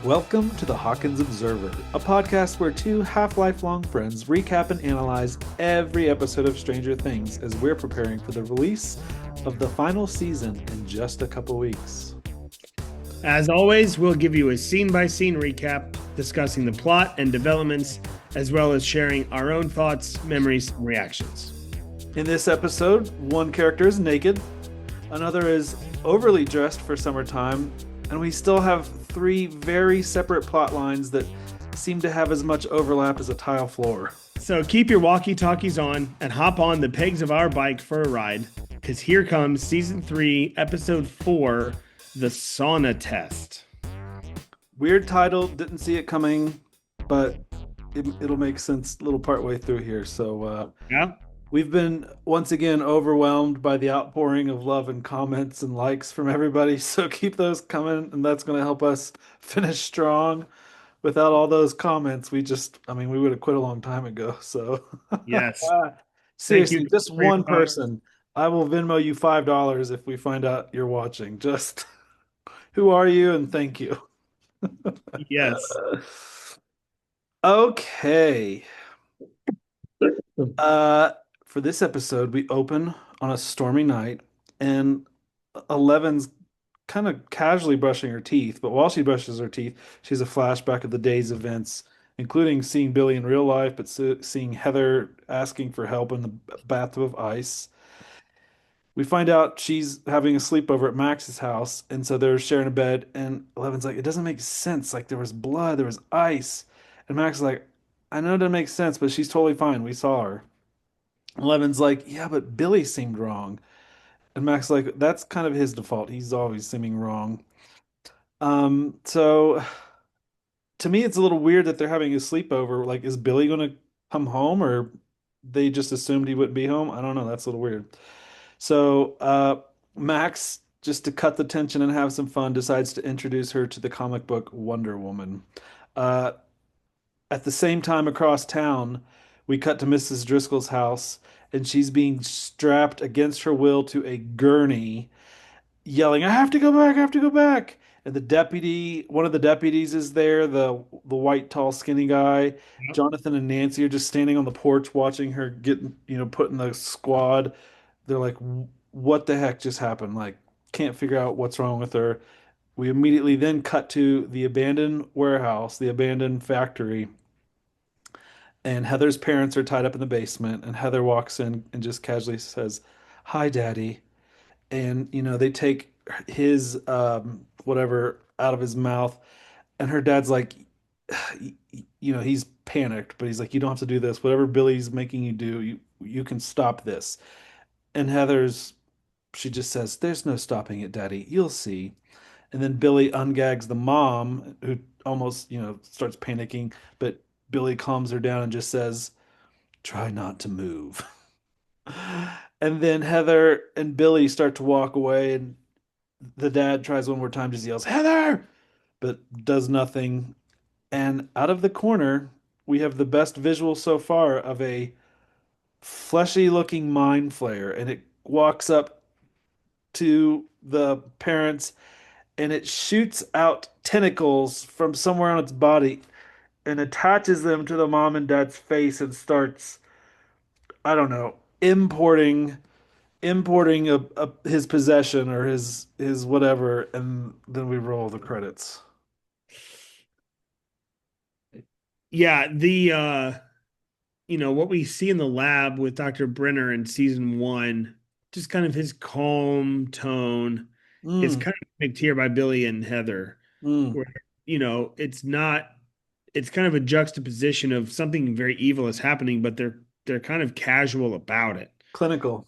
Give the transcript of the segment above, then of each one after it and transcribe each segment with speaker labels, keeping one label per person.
Speaker 1: Welcome to the Hawkins Observer, a podcast where two half-lifelong friends recap and analyze every episode of Stranger Things as we're preparing for the release of the final season in just a couple weeks.
Speaker 2: As always, we'll give you a scene-by-scene recap, discussing the plot and developments, as well as sharing our own thoughts, memories, and reactions.
Speaker 1: In this episode, one character is naked, another is overly dressed for summertime, and we still have three very separate plot lines that seem to have as much overlap as a tile floor.
Speaker 2: So keep your walkie-talkies on and hop on the pegs of our bike for a ride, because here comes Season 3, Episode 4, The Sauna Test.
Speaker 1: Weird title, didn't see it coming, but it'll make sense a little partway through here. So
Speaker 2: Yeah.
Speaker 1: we've been once again overwhelmed by the outpouring of love and comments and likes from everybody. So keep those coming, and that's going to help us finish strong. Without all those comments, we would have quit a long time ago. So
Speaker 2: Yes. Thank
Speaker 1: seriously,
Speaker 2: you
Speaker 1: just
Speaker 2: for your
Speaker 1: one
Speaker 2: comments.
Speaker 1: person. I will Venmo you $5 if we find out you're watching. Just who are you and thank you.
Speaker 2: Yes.
Speaker 1: Okay. Uh, for this episode, we open on a stormy night, and Eleven's kind of casually brushing her teeth. But while she brushes her teeth, she has a flashback of the day's events, including seeing Billy in real life, but seeing Heather asking for help in the bathtub of ice. We find out she's having a sleepover at Max's house, and so they're sharing a bed. And Eleven's like, "It doesn't make sense. Like there was blood, there was ice," and Max is like, "I know it doesn't make sense, but she's totally fine. We saw her." Levin's like, "Yeah, but Billy seemed wrong." And Mac's like, "That's kind of his default. He's always seeming wrong." So to me, it's a little weird that they're having a sleepover. Like, is Billy gonna come home, or they just assumed he wouldn't be home? I don't know. That's a little weird. So Max, just to cut the tension and have some fun, decides to introduce her to the comic book Wonder Woman. Uh, at the same time, across town, we cut to Mrs. Driscoll's house, and she's being strapped against her will to a gurney, yelling, "I have to go back, I have to go back." And one of the deputies is there, the white, tall, skinny guy.
Speaker 2: Yep.
Speaker 1: Jonathan and Nancy are just standing on the porch watching her get, put in the squad. They're like, "What the heck just happened?" Like, can't figure out what's wrong with her. We immediately then cut to the abandoned warehouse, the abandoned factory, and Heather's parents are tied up in the basement, and Heather walks in and just casually says, "Hi, Daddy." And they take his whatever out of his mouth, and her dad's like, he's panicked, but he's like, "You don't have to do this. Whatever Billy's making you do, you can stop this." And she just says, "There's no stopping it, Daddy. You'll see." And then Billy ungags the mom, who almost, starts panicking, but Billy calms her down and just says, "Try not to move." And then Heather and Billy start to walk away, and the dad tries one more time, just yells, "Heather!" but does nothing. And out of the corner, we have the best visual so far of a fleshy looking mind flayer, and it walks up to the parents and it shoots out tentacles from somewhere on its body and attaches them to the mom and dad's face and starts, I don't know, importing his possession or his whatever, and then we roll the credits.
Speaker 2: Yeah, what we see in the lab with Dr. Brenner in season 1, just kind of his calm tone, is
Speaker 1: Mm,
Speaker 2: kind of picked here by Billy and Heather,
Speaker 1: mm.
Speaker 2: where, it's not, it's kind of a juxtaposition of something very evil is happening, but they're kind of casual about it.
Speaker 1: Clinical.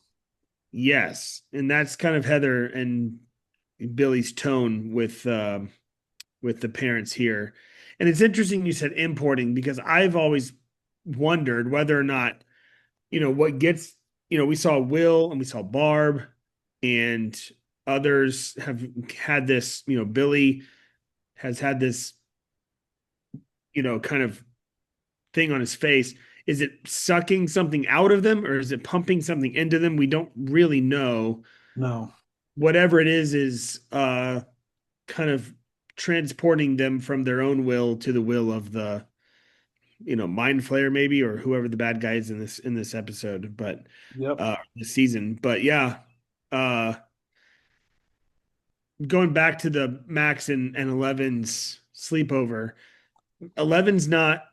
Speaker 2: Yes. And that's kind of Heather and Billy's tone with the parents here. And it's interesting you said importing, because I've always wondered whether or not, what gets, we saw Will and we saw Barb and others have had this, Billy has had this, kind of thing on his face. Is it sucking something out of them or is it pumping something into them? We don't really know.
Speaker 1: No.
Speaker 2: Whatever it is kind of transporting them from their own will to the will of the, mind flayer maybe, or whoever the bad guy is in this episode, but
Speaker 1: Yep.
Speaker 2: this season. But yeah, uh going back to the Max and Eleven's sleepover, Eleven's not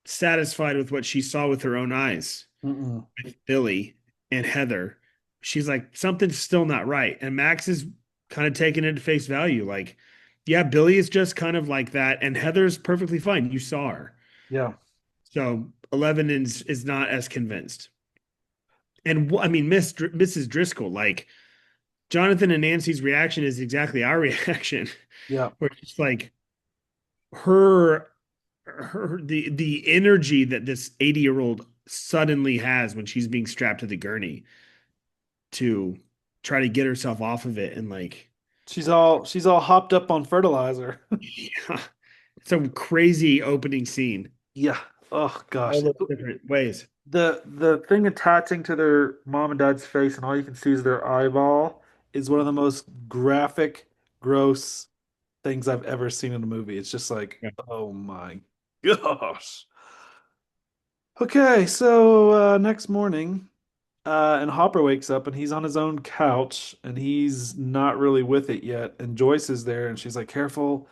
Speaker 2: satisfied with what she saw with her own eyes
Speaker 1: Mm-mm.
Speaker 2: with Billy and Heather. She's like, something's still not right. And Max is kind of taking it at face value. Like, yeah, Billy is just kind of like that, and Heather's perfectly fine. You saw her.
Speaker 1: Yeah.
Speaker 2: So 11 is not as convinced. And I mean, Mrs. Driscoll, like Jonathan and Nancy's reaction is exactly our reaction,
Speaker 1: Yeah.
Speaker 2: where it's like her the energy that this 80-year-old suddenly has when she's being strapped to the gurney to try to get herself off of it, and like,
Speaker 1: She's all hopped up on fertilizer.
Speaker 2: yeah, some crazy opening scene
Speaker 1: Yeah. Oh
Speaker 2: all
Speaker 1: gosh.
Speaker 2: those different ways.
Speaker 1: The thing attaching to their mom and dad's face and all you can see is their eyeball is one of the most graphic, gross things I've ever seen in a movie. It's just like,
Speaker 2: Yeah.
Speaker 1: oh my gosh. Okay, so next morning, and Hopper wakes up and he's on his own couch and he's not really with it yet. And Joyce is there and she's like, careful.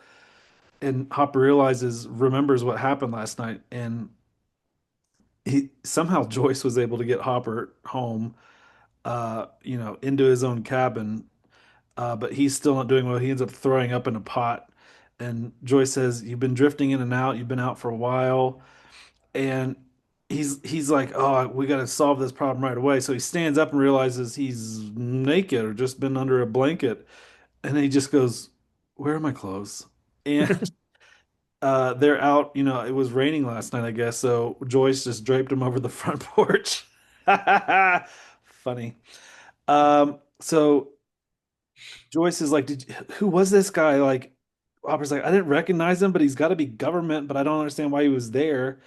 Speaker 1: And Hopper remembers what happened last night. And he somehow Joyce was able to get Hopper home, into his own cabin. But he's still not doing well. He ends up throwing up in a pot. And Joyce says, you've been drifting in and out. You've been out for a while. And he's like, oh, we got to solve this problem right away. So he stands up and realizes he's naked or just been under a blanket. And then he just goes, where are my clothes? And they're out, it was raining last night, I guess. So Joyce just draped him over the front porch. Funny. So Joyce is like, who was this guy? Like, Hopper's like, I didn't recognize him, but he's got to be government, but I don't understand why he was there.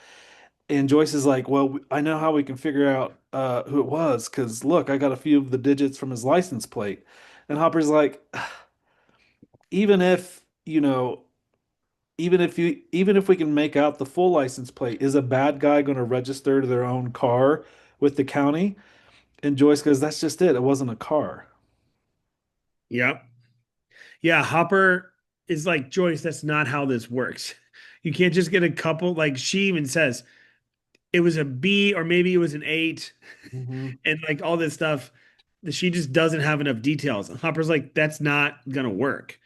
Speaker 1: And Joyce is like, well, I know how we can figure out who it was, because look, I got a few of the digits from his license plate. And Hopper's like, even if, even if we can make out the full license plate, is a bad guy going to register to their own car with the county? And Joyce goes, that's just it. It wasn't a car.
Speaker 2: Yep. Yeah, Hopper is like, Joyce, that's not how this works. You can't just get a couple. Like, she even says it was a B or maybe it was an 8,
Speaker 1: Hmm.
Speaker 2: and like all this stuff. She just doesn't have enough details. And Hopper's like, that's not gonna work.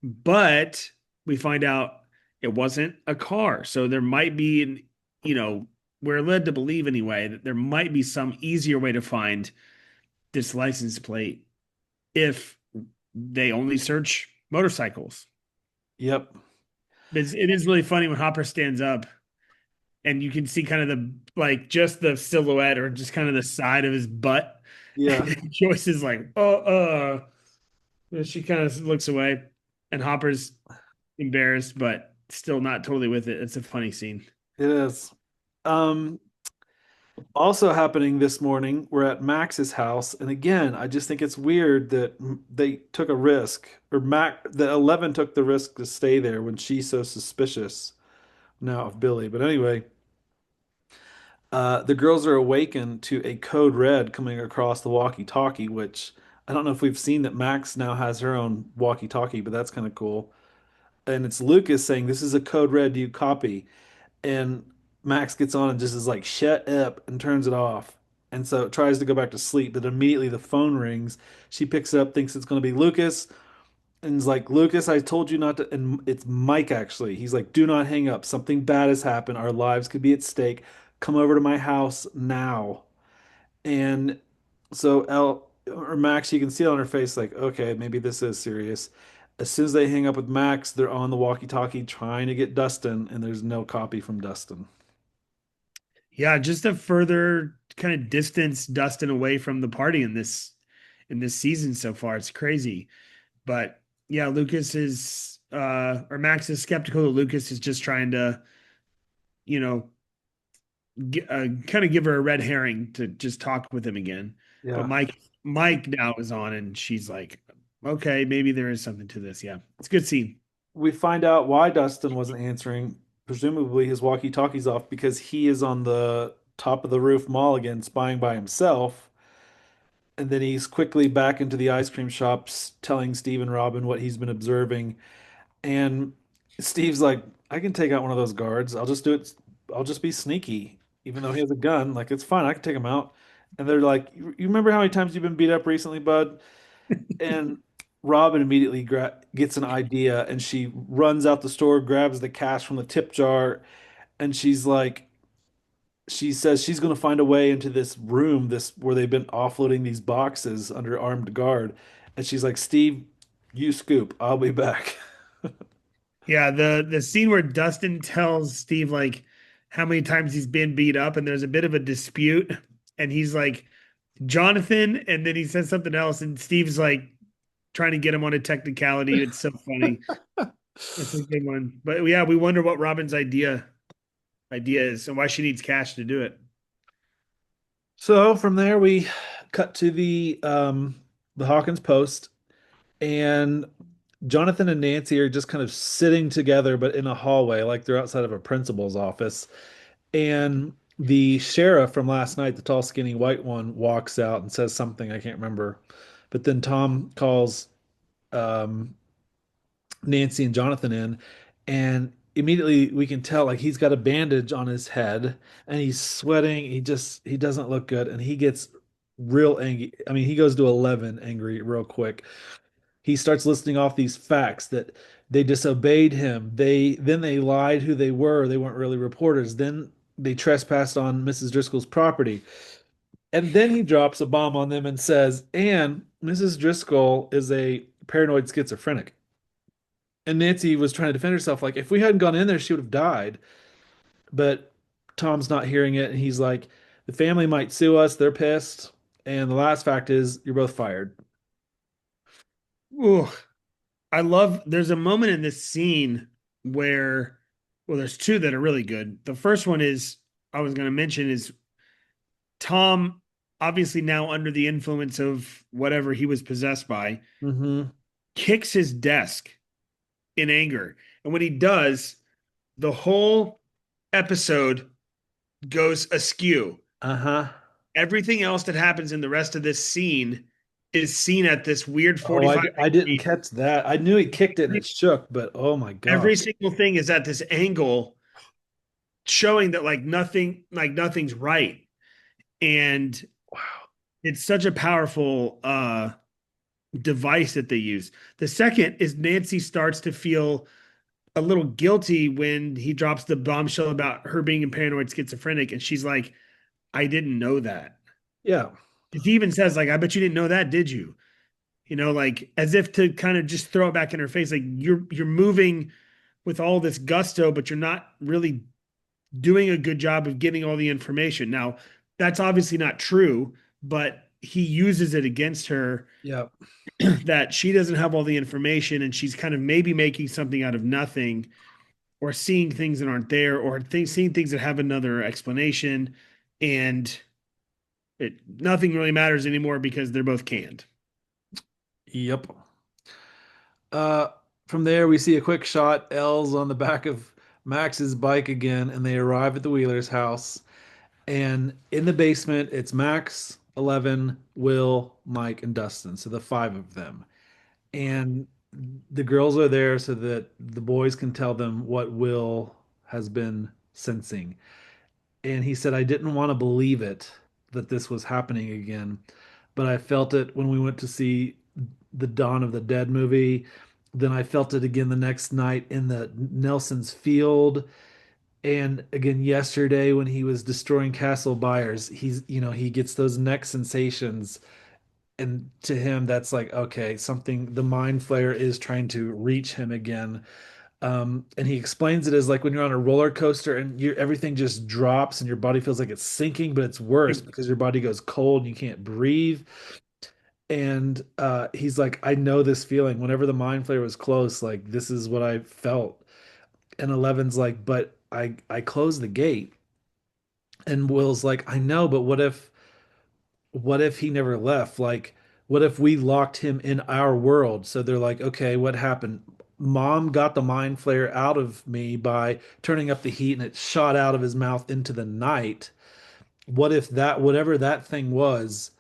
Speaker 2: But we find out it wasn't a car. So there might be you know, we're led to believe anyway that there might be some easier way to find this license plate if they only search motorcycles.
Speaker 1: Yep.
Speaker 2: It is really funny when Hopper stands up and you can see kind of the, like, just the silhouette or just kind of the side of his butt.
Speaker 1: Yeah,
Speaker 2: And Joyce is like, she kind of looks away, and Hopper's embarrassed, but still not totally with it. It's a funny scene.
Speaker 1: it is. Um, Also happening this morning, we're at Max's house, and again, I just think it's weird that they took a risk, or that 11 took the risk to stay there when she's so suspicious now of Billy. But anyway, the girls are awakened to a code red coming across the walkie-talkie, which I don't know if we've seen that Max now has her own walkie-talkie, but that's kind of cool. And it's Lucas saying, "This is a code red. Do you copy?" And Max gets on and just is like, shut up, and turns it off. And so it tries to go back to sleep, but immediately the phone rings. She picks it up, thinks it's going to be Lucas, and is like, Lucas, I told you not to. And it's Mike, actually. He's like, do not hang up. Something bad has happened. Our lives could be at stake. Come over to my house now. And so or Max, you can see it on her face, like, okay, maybe this is serious. As soon as they hang up with Max, they're on the walkie-talkie trying to get Dustin, and there's no copy from Dustin.
Speaker 2: Yeah, just to further kind of distance Dustin away from the party in this season so far. It's crazy. But yeah, Lucas is or Max is skeptical that Lucas is just trying to, you know, kind of give her a red herring to just talk with him again. But
Speaker 1: Yeah.
Speaker 2: Mike now is on, and she's like, okay, maybe there is something to this. Yeah, it's a good scene.
Speaker 1: we find out why Dustin wasn't answering. Presumably his walkie-talkie's off because he is on the top of the roof mall again, spying by himself. And then he's quickly back into the ice cream shops, telling Steve and Robin what he's been observing. And Steve's like, I can take out one of those guards. I'll just do it. I'll just be sneaky, even though he has a gun. Like, it's fine. I can take him out. And they're like, you remember how many times you've been beat up recently, bud? And Robin immediately gets an idea and she runs out the store, grabs the cash from the tip jar, and she's like, she says she's going to find a way into this room, this where they've been offloading these boxes under armed guard. And she's like, Steve, you scoop. I'll be back.
Speaker 2: Yeah, the scene where Dustin tells Steve like how many times he's been beat up, and there's a bit of a dispute, and he's like Jonathan, and then he says something else, and Steve's like trying to get him on a technicality. It's so funny. It's a good one. But yeah, we wonder what Robin's idea is and why she needs cash to do it.
Speaker 1: So from there we cut to the Hawkins Post, and Jonathan and Nancy are just kind of sitting together, but in a hallway, like they're outside of a principal's office. And the sheriff from last night, the tall, skinny white one, walks out and says something I can't remember. But then Tom calls um, Nancy and Jonathan in, and immediately we can tell like he's got a bandage on his head and he's sweating. He doesn't look good, and he gets real angry. I mean, he goes to 11 angry real quick. He starts listing off these facts that they disobeyed him. They lied who they were. They weren't really reporters. Then they trespassed on Mrs. Driscoll's property. And then he drops a bomb on them and says, and Mrs. Driscoll is a paranoid schizophrenic. And Nancy was trying to defend herself, like, if we hadn't gone in there, she would have died. But Tom's not hearing it. And he's like, the family might sue us. They're pissed. And the last fact is, you're both fired.
Speaker 2: Ooh, I love there's a moment in this scene where well, there's two that are really good. The first one is I was going to mention is Tom, obviously now under the influence of whatever he was possessed by,
Speaker 1: Mm-hmm.
Speaker 2: kicks his desk in anger. And when he does, the whole episode goes askew.
Speaker 1: Uh-huh.
Speaker 2: Everything else that happens in the rest of this scene is seen at this weird
Speaker 1: Oh,
Speaker 2: 45
Speaker 1: I didn't
Speaker 2: degree.
Speaker 1: catch that. I knew he kicked it and it shook, but oh my
Speaker 2: Every
Speaker 1: gosh.
Speaker 2: single thing is at this angle, showing that like nothing's right. And
Speaker 1: Wow.
Speaker 2: it's such a powerful device that they use. The second is Nancy starts to feel a little guilty when he drops the bombshell about her being a paranoid schizophrenic, and she's like, "I didn't know that."
Speaker 1: Yeah.
Speaker 2: He even says, "Like, I bet you didn't know that, did you?" You know, like as if to kind of just throw it back in her face, like you're moving with all this gusto, but you're not really doing a good job of getting all the information. Now, that's obviously not true, but he uses it against her
Speaker 1: Yeah.
Speaker 2: that she doesn't have all the information and she's kind of maybe making something out of nothing or seeing things that aren't there or seeing things that have another explanation and nothing really matters anymore because they're both canned.
Speaker 1: Yep. Uh, from there, we see a quick shot. L's on the back of Max's bike again, and they arrive at the Wheeler's house. And in the basement, it's Max, 11, Will, Mike, and Dustin. So the five of them. And the girls are there so that the boys can tell them what Will has been sensing. And he said, I didn't want to believe it that this was happening again, but I felt it when we went to see the Dawn of the Dead movie. Then I felt it again the next night in the Nelson's Field. And again yesterday when he was destroying Castle Byers, he gets those neck sensations. And to him, that's like, okay, something, the mind flayer is trying to reach him again. And he explains it as like when you're on a roller coaster and everything just drops and your body feels like it's sinking, but it's worse because your body goes cold and you can't breathe. And he's like, I know this feeling. Whenever the mind flare was close, like this is what I felt. And Eleven's like, but I closed the gate. And Will's like, I know, but what if he never left? Like, what if we locked him in our world? So they're like, okay, what happened? mom got the mind flare out of me by turning up the heat and it shot out of his mouth into the night. What if that, whatever that thing was,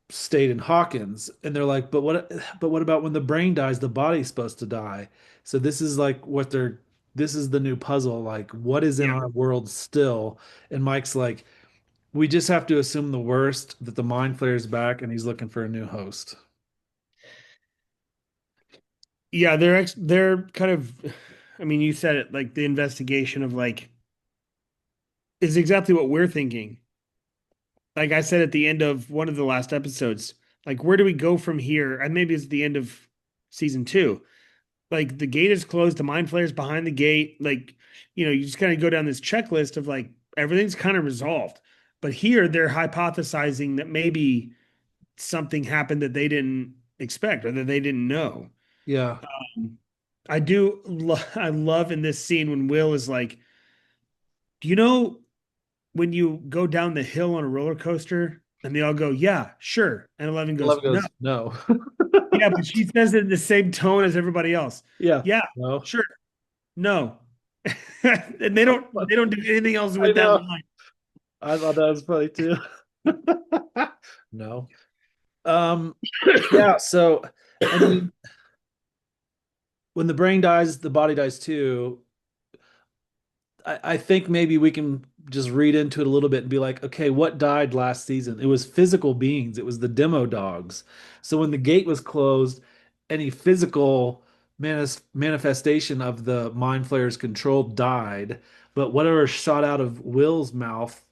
Speaker 1: stayed in Hawkins? And they're like, but what about when the brain dies, the body's supposed to die? So this is like what they're, this is the new puzzle. Like, what is in
Speaker 2: Yeah.
Speaker 1: our world still? And Mike's like, we just have to assume the worst, that the mind flares back and he's looking for a new host.
Speaker 2: Yeah, they're kind of, I mean, you said it, like the investigation of like is exactly what we're thinking. Like I said at the end of one of the last episodes, like where do we go from here? And maybe it's the end of season two. Like the gate is closed, the mind flayer's behind the gate. Like, you just kind of go down this checklist of like everything's kind of resolved. But here they're hypothesizing that maybe something happened that they didn't expect or that they didn't know.
Speaker 1: Yeah.
Speaker 2: I love in this scene when Will is like, do you know when you go down the hill on a roller coaster? And they all go, yeah, sure. And Eleven goes,
Speaker 1: Love
Speaker 2: no.
Speaker 1: goes, no.
Speaker 2: Yeah, but she says it in the same tone as everybody else.
Speaker 1: Yeah.
Speaker 2: Yeah,
Speaker 1: No.
Speaker 2: sure. No. And they don't do anything else
Speaker 1: I
Speaker 2: with that
Speaker 1: know.
Speaker 2: line.
Speaker 1: I thought that was funny too. No. Um, yeah, so I mean, when the brain dies, the body dies too. I think maybe we can just read into it a little bit and be like, okay, what died last season? It was physical beings. It was the demo dogs. So when the gate was closed, any physical manifestation of the mind flayer's control died. But whatever shot out of Will's mouth,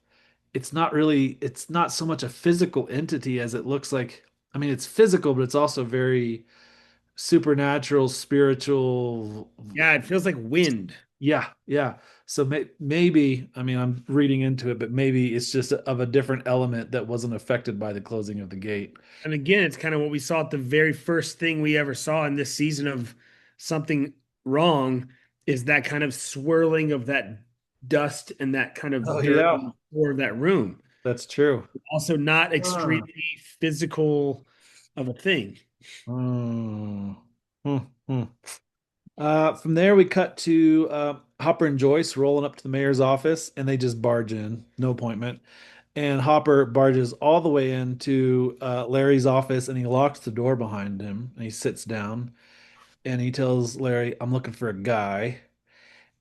Speaker 1: it's not so much a physical entity as it looks like. I mean, it's physical, but it's also very supernatural, spiritual.
Speaker 2: Yeah, it feels like wind.
Speaker 1: Yeah, yeah. So maybe, I mean, I'm reading into it, but maybe it's just of a different element that wasn't affected by the closing of the gate.
Speaker 2: And again, it's kind of what we saw at the very first thing we ever saw in this season of something wrong is that kind of swirling of that dust and that kind
Speaker 1: Oh
Speaker 2: of dirt on
Speaker 1: yeah,
Speaker 2: the floor of that room.
Speaker 1: that's true.
Speaker 2: Also, not
Speaker 1: Ah.
Speaker 2: extremely physical of a thing.
Speaker 1: Hmm. Hmm, hmm. From there, we cut to Hopper and Joyce rolling up to the mayor's office, and they just barge in, no appointment. And Hopper barges all the way into Larry's office, and he locks the door behind him. And he sits down, and he tells Larry, "I'm looking for a guy."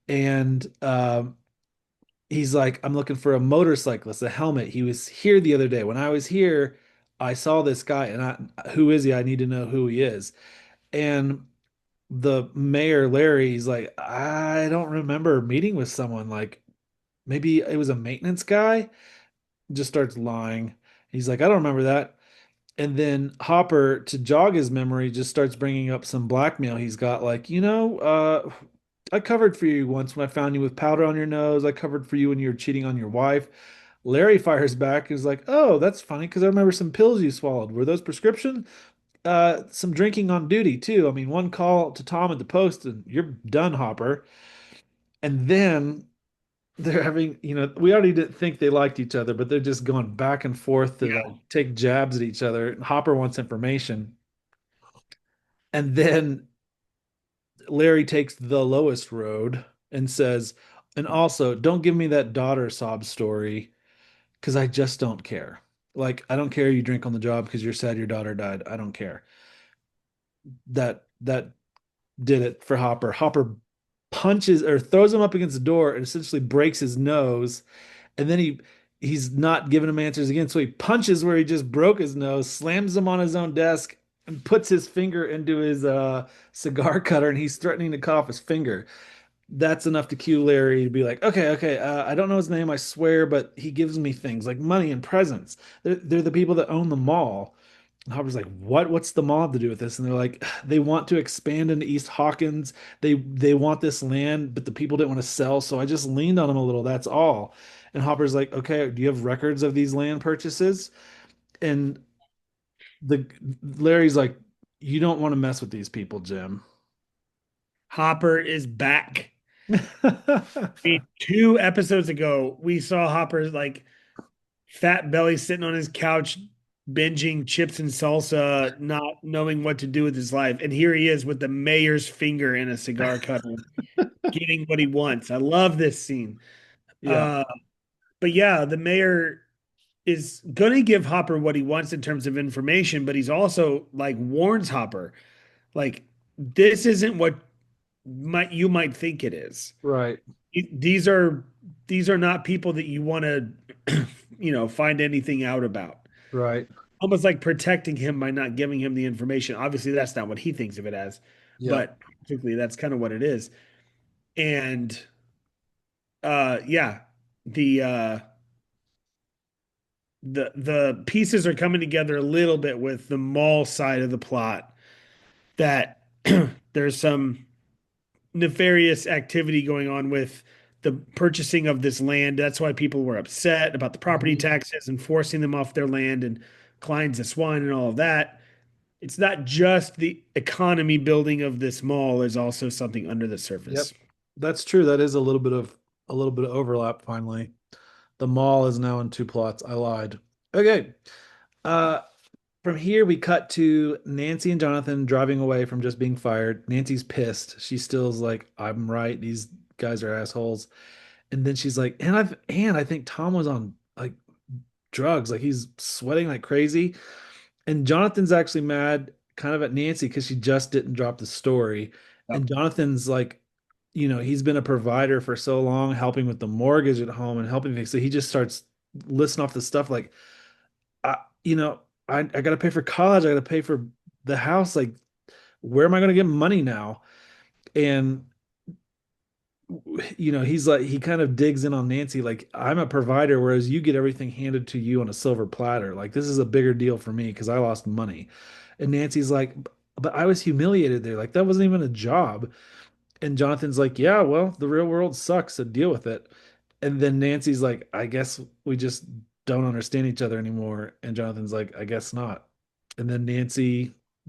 Speaker 1: And he's like, "I'm looking for a motorcyclist, a helmet. He was here the other day. When I was here, I saw this guy, and who is he? I need to know who he is." And the mayor, Larry, he's like, "I don't remember meeting with someone. Like maybe it was a maintenance guy." Just starts lying. He's like, "I don't remember that." And then Hopper, to jog his memory, just starts bringing up some blackmail he's got. Like, I covered for you once when I found you with powder on your nose. I covered for you when you were cheating on your wife. Larry fires back. Is like, "Oh, that's funny because I remember some pills you swallowed. Were those prescription? Some drinking on duty too. I mean, one call to Tom at the post and you're done, Hopper." And then they're having, we already didn't think they liked each other, but they're just going back and forth to like
Speaker 2: Yeah.
Speaker 1: take jabs at each other. Hopper wants information. And then Larry takes the lowest road and says, "And also, don't give me that daughter sob story because I just don't care. Like, I don't care you drink on the job because you're sad your daughter died. I don't care." That did it for Hopper. Hopper punches or throws him up against the door and essentially breaks his nose. And then he's not giving him answers again. So he punches where he just broke his nose, slams him on his own desk, and puts his finger into his cigar cutter, and he's threatening to cut off his finger. That's enough to cue Larry to be like, "Okay, okay, I don't know his name, I swear, but he gives me things like money and presents. They're the people that own the mall." And Hopper's like, "What? What's the mall have to do with this?" And they're like, "They want to expand into East Hawkins. They want this land, but the people didn't want to sell, so I just leaned on them a little. That's all." And Hopper's like, "Okay, do you have records of these land purchases?" And the Larry's like, "You don't want to mess with these people, Jim."
Speaker 2: Hopper is back. I mean, 2 episodes ago, we saw Hopper's like fat belly sitting on his couch binging chips and salsa, not knowing what to do with his life. And here he is with the mayor's finger in a cigar cutter, getting what he wants. I love this scene.
Speaker 1: Yeah,
Speaker 2: Uh, but yeah, the mayor is going to give Hopper what he wants in terms of information, but he's also like warns Hopper, like, this isn't what you might think it is.
Speaker 1: right,
Speaker 2: These are not people that you want to find anything out about.
Speaker 1: right.
Speaker 2: Almost like protecting him by not giving him the information. Obviously, that's not what he thinks of it as,
Speaker 1: Yep.
Speaker 2: but practically that's kind of what it is. And yeah, the the pieces are coming together a little bit with the mall side of the plot, that there's some nefarious activity going on with the purchasing of this land. That's why people were upset about the property
Speaker 1: Mhm.
Speaker 2: taxes and forcing them off their land and Klein's the swine and all of that. It's not just the economy building of this mall, there's also something under the
Speaker 1: Yep.
Speaker 2: surface.
Speaker 1: That's true. That is a little bit of overlap finally. The mall is now in two plots. I lied. Okay. Uh from here we cut to Nancy and Jonathan driving away from just being fired. Nancy's pissed. She still's like, I'm right. These guys are assholes. And then she's like, and I think Tom was on like drugs. Like he's sweating like crazy. And Jonathan's actually mad kind of at Nancy because she just didn't drop the story.
Speaker 2: Yep.
Speaker 1: And Jonathan's like, he's been a provider for so long, helping with the mortgage at home and helping things. So he just starts listing off the stuff like, I, you know, I got to pay for college. I got to pay for the house. Like, where am I going to get money now? And he's like, he kind of digs in on Nancy, like, I'm a provider, whereas you get everything handed to you on a silver platter. Like, this is a bigger deal for me because I lost money. And Nancy's like, but I was humiliated there. Like, that wasn't even a job. And Jonathan's like, yeah, well, the real world sucks, so deal with it. And then Nancy's like, I guess we just don't understand each other anymore. And Jonathan's like, I guess not. And then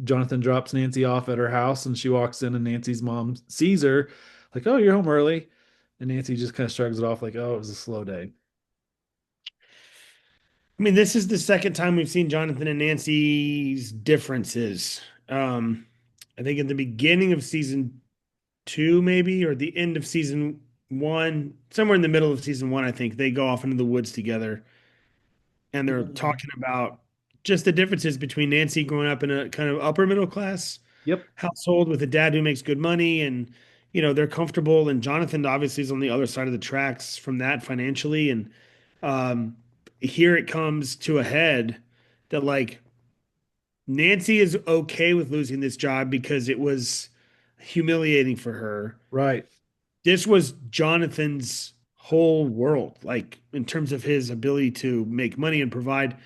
Speaker 1: Jonathan drops Nancy off at her house and she walks in and Nancy's mom sees her, like, oh, you're home early. And Nancy just kind of shrugs it off, like, oh, it was a slow day.
Speaker 2: I mean, this is the second time we've seen Jonathan and Nancy's differences. Um, I think in the beginning of season two, maybe, or the end of season one, somewhere in the middle of season one, I think they go off into the woods together and they're
Speaker 1: Mhm.
Speaker 2: talking about just the differences between Nancy growing up in a kind of upper middle class
Speaker 1: Yep.
Speaker 2: household with a dad who makes good money, and they're comfortable, and Jonathan obviously is on the other side of the tracks from that financially. And um here it comes to a head that, like, Nancy is okay with losing this job because it was humiliating for her.
Speaker 1: Right.
Speaker 2: This was Jonathan's whole world, like in terms of his ability to make money and provide.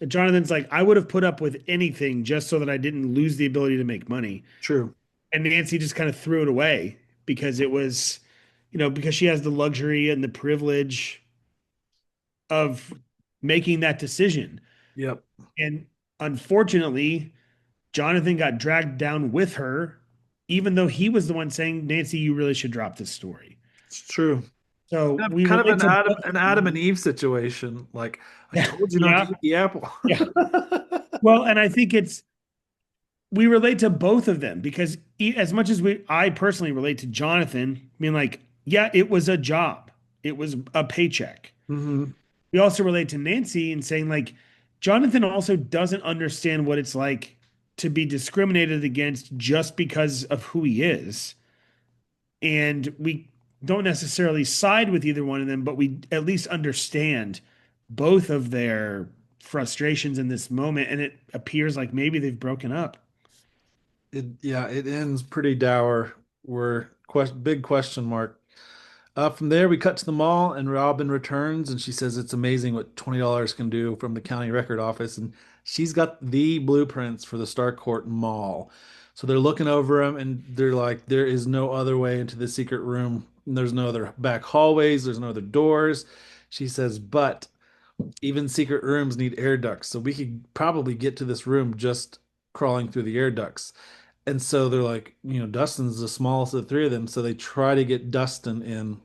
Speaker 2: And Jonathan's like, I would have put up with anything just so that I didn't lose the ability to make money.
Speaker 1: True.
Speaker 2: And Nancy just kind of threw it away because it was, because she has the luxury and the privilege of making that decision.
Speaker 1: Yep.
Speaker 2: And unfortunately, Jonathan got dragged down with her, even though he was the one saying, Nancy, you really should drop this story.
Speaker 1: It's true.
Speaker 2: So we
Speaker 1: Kind of
Speaker 2: relate to both
Speaker 1: An
Speaker 2: of
Speaker 1: Adam and
Speaker 2: them.
Speaker 1: Eve situation. Like, I
Speaker 2: Yeah.
Speaker 1: told you not to
Speaker 2: Yeah.
Speaker 1: eat the apple.
Speaker 2: Yeah. Well, and I think we relate to both of them because as much as I personally relate to Jonathan, I mean, like, yeah, it was a job, it was a paycheck.
Speaker 1: Hmm.
Speaker 2: We also relate to Nancy and saying, like, Jonathan also doesn't understand what it's like to be discriminated against just because of who he is. And we don't necessarily side with either one of them, but we at least understand both of their frustrations in this moment. And it appears like maybe they've broken up.
Speaker 1: Yeah, it ends pretty dour. Big question mark. From there, we cut to the mall, and Robin returns, and she says it's amazing what $20 can do from the county record office, and she's got the blueprints for the Starcourt Mall. So they're looking over them, and they're like, there is no other way into the secret room. There's no other back hallways. There's no other doors. She says, but even secret rooms need air ducts, so we could probably get to this room just crawling through the air ducts. And so they're like, Dustin's the smallest of the three of them, so they try to get Dustin in,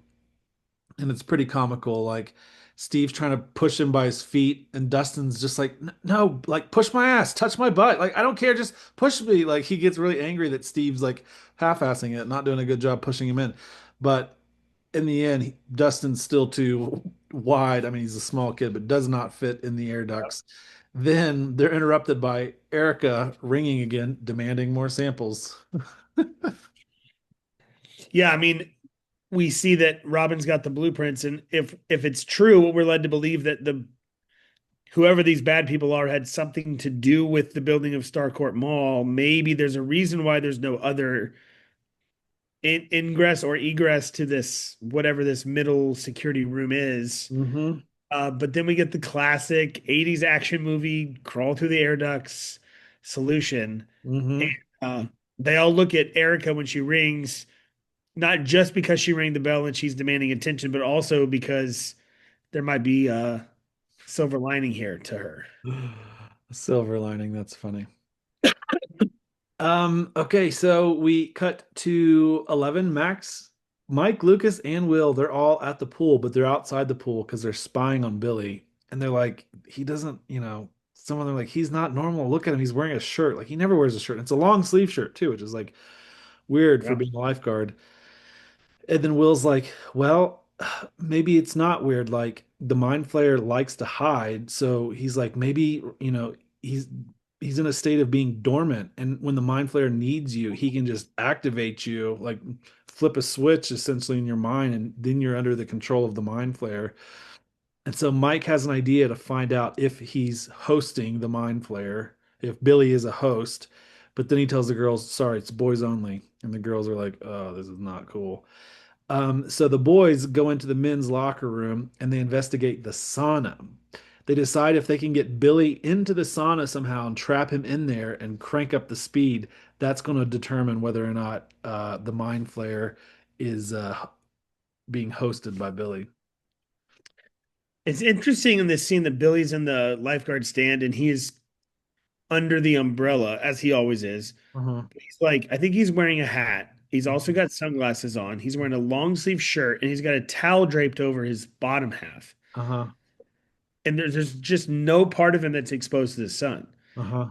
Speaker 1: and it's pretty comical. Like, Steve's trying to push him by his feet, and Dustin's just like, No, like push my ass, touch my butt. Like, I don't care, just push me." Like, he gets really angry that Steve's like half-assing it, not doing a good job pushing him in. But in the end, Dustin's still too wide. I mean, he's a small kid, but does not fit in the air ducts. Then they're interrupted by Erica ringing again, demanding more samples.
Speaker 2: Yeah, I mean, we see that Robin's got the blueprints, and if it's true, what we're led to believe that the whoever these bad people are had something to do with the building of Starcourt Mall, maybe there's a reason why there's no other ingress or egress to this whatever this middle security room is.
Speaker 1: Mm-hmm.
Speaker 2: But then we get the classic 80s action movie crawl through the air ducts solution. And
Speaker 1: Mm-hmm.
Speaker 2: uh, they all look at Erica when she rings, not just because she rang the bell and she's demanding attention, but also because there might be a silver lining here to her.
Speaker 1: Silver lining, that's funny. Okay, so we cut to 11. Max, Mike, Lucas, and Will, they're all at the pool, but they're outside the pool because they're spying on Billy. And they're like, he doesn't, some of them are like, he's not normal. Look at him. He's wearing a shirt. Like, he never wears a shirt. And it's a long sleeve shirt too, which is like weird for
Speaker 2: Yeah.
Speaker 1: being a lifeguard. And then Will's like, well, maybe it's not weird. Like, the mind flayer likes to hide. So he's like, maybe, he's he's in a state of being dormant. And when the mind flayer needs you, he can just activate you, like flip a switch essentially in your mind, and then you're under the control of the mind flayer. And so Mike has an idea to find out if he's hosting the mind flayer, if Billy is a host. But then he tells the girls, sorry, it's boys only. And the girls are like, oh, this is not cool. So the boys go into the men's locker room and they investigate the sauna. They decide if they can get Billy into the sauna somehow and trap him in there and crank up the speed. That's going to determine whether or not the mind flayer is being hosted by Billy.
Speaker 2: It's interesting in this scene that Billy's in the lifeguard stand and he's under the umbrella, as he always is.
Speaker 1: Uh-huh.
Speaker 2: He's like, I think he's wearing a hat. He's also got sunglasses on. He's wearing a long sleeve shirt and he's got a towel draped over his bottom half.
Speaker 1: Uh-huh.
Speaker 2: And there's just no part of him that's exposed to the sun,
Speaker 1: Uh-huh.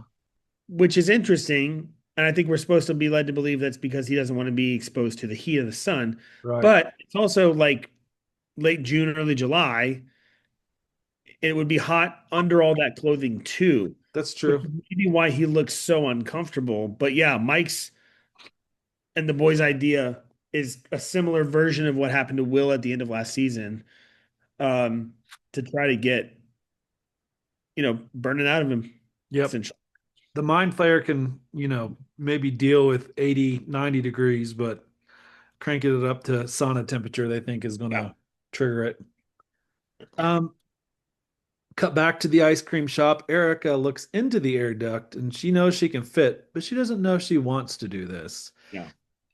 Speaker 2: which is interesting. And I think we're supposed to be led to believe that's because he doesn't want to be exposed to the heat of the sun.
Speaker 1: Right.
Speaker 2: But it's also like late June, early July. It would be hot under all that clothing too,
Speaker 1: That's
Speaker 2: which
Speaker 1: true.
Speaker 2: is maybe why he looks so uncomfortable. But yeah, Mike's and the boys' idea is a similar version of what happened to Will at the end of last season, um, to try to get, burning out of him,
Speaker 1: Yep.
Speaker 2: essentially.
Speaker 1: The mind flayer can, maybe deal with 80, 90 degrees, but cranking it up to sauna temperature, they think is going
Speaker 2: Yeah.
Speaker 1: to trigger it. Um, Cut back to the ice cream shop. Erica looks into the air duct and she knows she can fit, but she doesn't know she wants to do this.
Speaker 2: Yeah.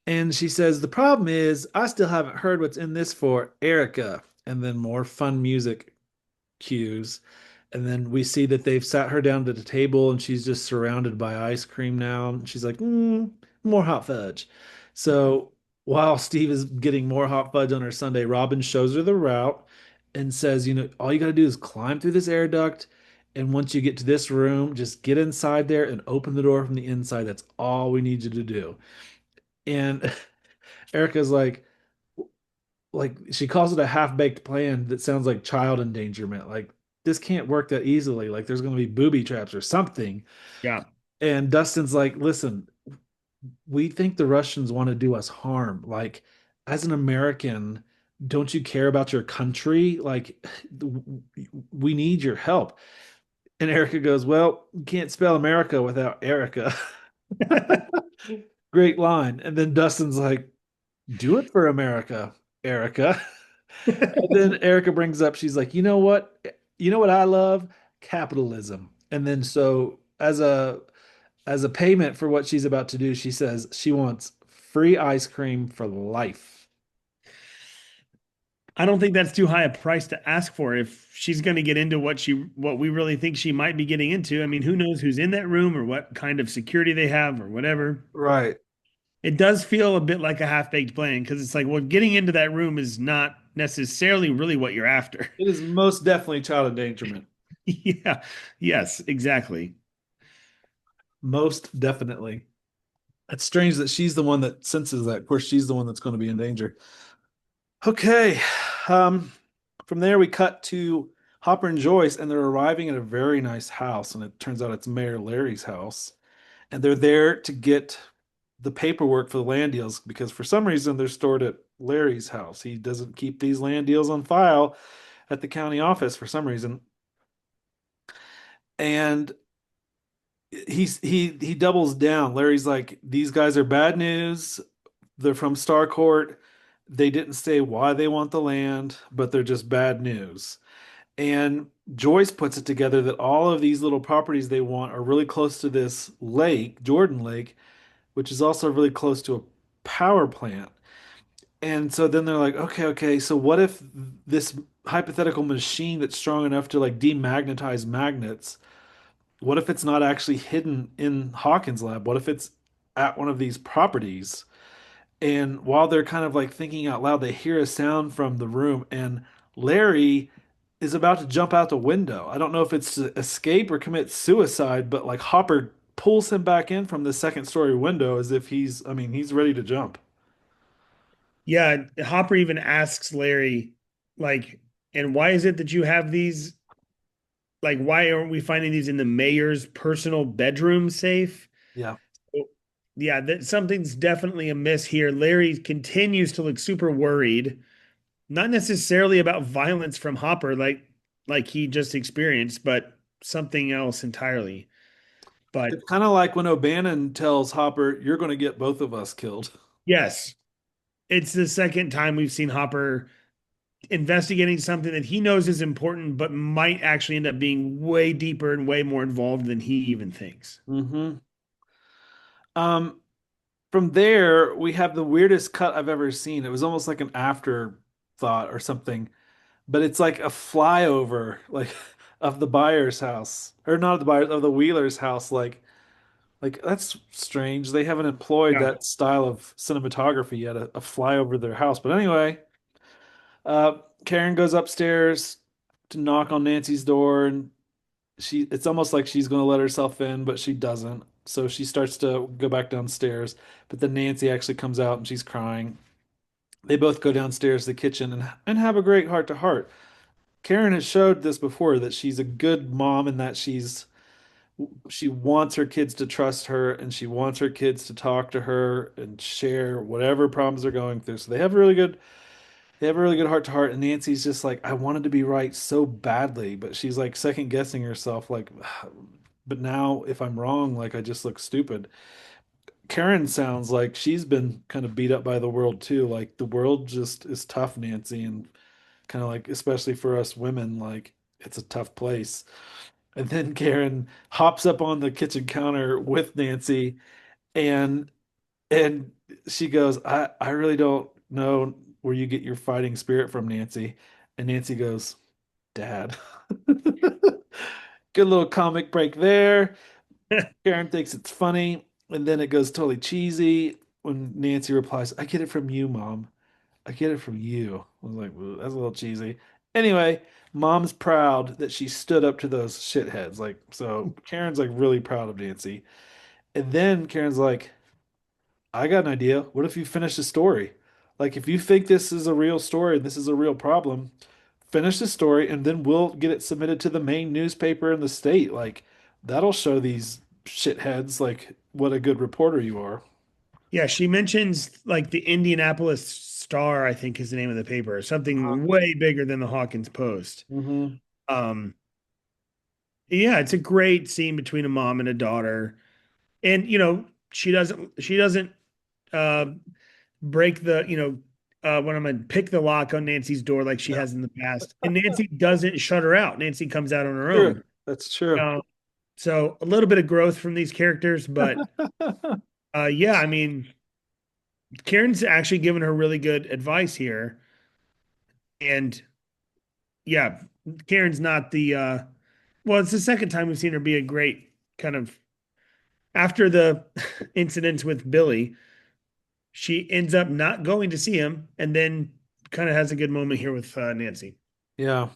Speaker 1: And she says, the problem is, I still haven't heard what's in this for Erica. And then more fun music cues. And then we see that they've sat her down to the table and she's just surrounded by ice cream now. And she's like, more hot fudge. So while Steve is getting more hot fudge on her sundae, Robin shows her the route and says, all you got to do is climb through this air duct. And once you get to this room, just get inside there and open the door from the inside. That's all we need you to do. And Erica's like she calls it a half-baked plan that sounds like child endangerment. Like, this can't work that easily. Like, there's going to be booby traps or something.
Speaker 2: Yeah.
Speaker 1: And Dustin's like, listen, we think the Russians want to do us harm. Like, as an American, don't you care about your country? Like, we need your help. And Erica goes, well, you can't spell America without Erica. Great line. And then Dustin's like, do it for America, Erica. And then Erica brings up, she's like, you know what? You know what I love? Capitalism. And then so as a payment for what she's about to do, she says she wants free ice cream for life.
Speaker 2: I don't think that's too high a price to ask for if she's going to get into what we really think she might be getting into. I mean, who knows who's in that room or what kind of security they have or whatever.
Speaker 1: Right.
Speaker 2: It does feel a bit like a half-baked plan because it's like, well, getting into that room is not necessarily really what you're after.
Speaker 1: It is most definitely child endangerment.
Speaker 2: Yeah. Yes, exactly.
Speaker 1: Most definitely. It's strange that she's the one that senses that. Of course, she's the one that's going to be in danger. Okay. Um, from there, we cut to Hopper and Joyce, and they're arriving at a very nice house. And it turns out it's Mayor Larry's house. And they're there to get the paperwork for the land deals because for some reason they're stored at Larry's house. He doesn't keep these land deals on file at the county office for some reason. And he doubles down. Larry's like, these guys are bad news. They're from Starcourt. They didn't say why they want the land, but they're just bad news. And Joyce puts it together that all of these little properties they want are really close to this lake, Jordan Lake, which is also really close to a power plant. And so then they're like, okay, so what if this hypothetical machine that's strong enough to like demagnetize magnets, what if it's not actually hidden in Hawkins' lab? What if it's at one of these properties? And while they're kind of like thinking out loud, they hear a sound from the room, and Larry is about to jump out the window. I don't know if it's to escape or commit suicide, but like Hopper pulls him back in from the second story window as if I mean, he's ready to jump.
Speaker 2: Yeah, Hopper even asks Larry, like, and why is it that you have these? Like, why aren't we finding these in the mayor's personal bedroom safe?
Speaker 1: Yeah.
Speaker 2: Oh, yeah, that something's definitely amiss here. Larry continues to look super worried, not necessarily about violence from Hopper, like he just experienced, but something else entirely. But
Speaker 1: It's kind of like when O'Bannon tells Hopper, "You're going to get both of us killed."
Speaker 2: yes, it's the second time we've seen Hopper investigating something that he knows is important, but might actually end up being way deeper and way more involved than he even thinks.
Speaker 1: Hmm. Um, from there, we have the weirdest cut I've ever seen. It was almost like an afterthought or something, but it's like a flyover, like of the buyer's house, or not of the buyer, of the Wheeler's house. Like that's strange. They haven't employed
Speaker 2: Yeah.
Speaker 1: that style of cinematography yet, a flyover their house. But anyway, Karen goes upstairs to knock on Nancy's door, and it's almost like she's going to let herself in, but she doesn't. So she starts to go back downstairs, but then Nancy actually comes out and she's crying. They both go downstairs to the kitchen and have a great heart to heart. Karen has showed this before that she's a good mom and that she wants her kids to trust her and she wants her kids to talk to her and share whatever problems they're going through. So they have a really good heart to heart, and Nancy's just like, I wanted to be right so badly, but she's like second guessing herself, like, but now if I'm wrong, like I just look stupid. Karen sounds like she's been kind of beat up by the world too. Like the world just is tough, Nancy, and kind of like, especially for us women, like it's a tough place. And then Karen hops up on the kitchen counter with Nancy and and she goes, I really don't know where you get your fighting spirit from, Nancy. And Nancy goes, Dad. Good little comic break there. Karen thinks it's funny, and then it goes totally cheesy when Nancy replies, I get it from you, Mom. I get it from you. I was like, "Well, that's a little cheesy." Anyway, Mom's proud that she stood up to those shitheads. Like, so Karen's like really proud of Nancy. And then Karen's like, I got an idea. What if you finish the story? Like, if you think this is a real story and this is a real problem, finish the story and then we'll get it submitted to the main newspaper in the state. Like, that'll show these shitheads like what a good reporter you are.
Speaker 2: Yeah, she mentions like the Indianapolis Star, I think is the name of the paper, something way bigger than the Hawkins Post.
Speaker 1: Mm-hmm.
Speaker 2: Um, yeah, it's a great scene between a mom and a daughter. And she doesn't uh break the, when I'm gonna pick the lock on Nancy's door like she has in the past. And Nancy doesn't shut her out. Nancy comes out on her
Speaker 1: True.
Speaker 2: own.
Speaker 1: That's true.
Speaker 2: Uh, so a little bit of growth from these characters, but yeah, I mean, Karen's actually given her really good advice here. And yeah, Karen's not the well, it's the second time we've seen her be a great kind of after the incidents with Billy. she ends up not going to see him, and then kind of has a good moment here with Nancy.
Speaker 1: Yeah.